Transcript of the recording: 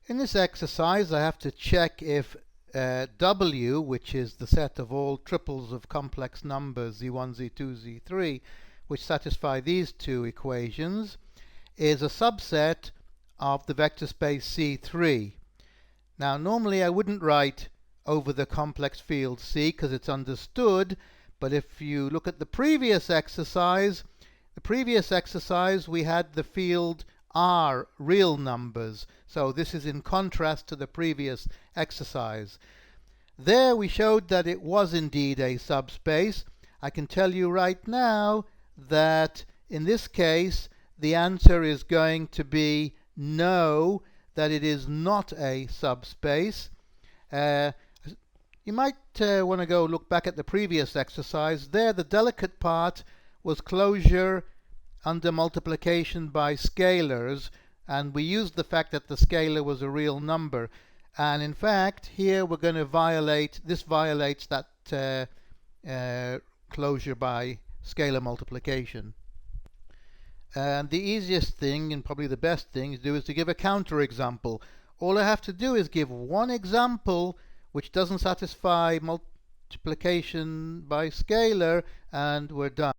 In this exercise, I have to check if W, which is the set of all triples of complex numbers z1, z2, z3, which satisfy these two equations, is a subset of the vector space C3. Now, normally I wouldn't write over the complex field C because it's understood, but if you look at the previous exercise we had the field R, real numbers. So this is in contrast to the previous exercise. There we showed that it was indeed a subspace. I can tell you right now that in this case the answer is going to be no, that it is not a subspace. You might want to go look back at the previous exercise. There the delicate part was closure under multiplication by scalars, and we used the fact that the scalar was a real number. And in fact, here we're going to violates that closure by scalar multiplication. And the easiest thing, and probably the best thing to do, is to give a counterexample. All I have to do is give one example which doesn't satisfy multiplication by scalar, and we're done.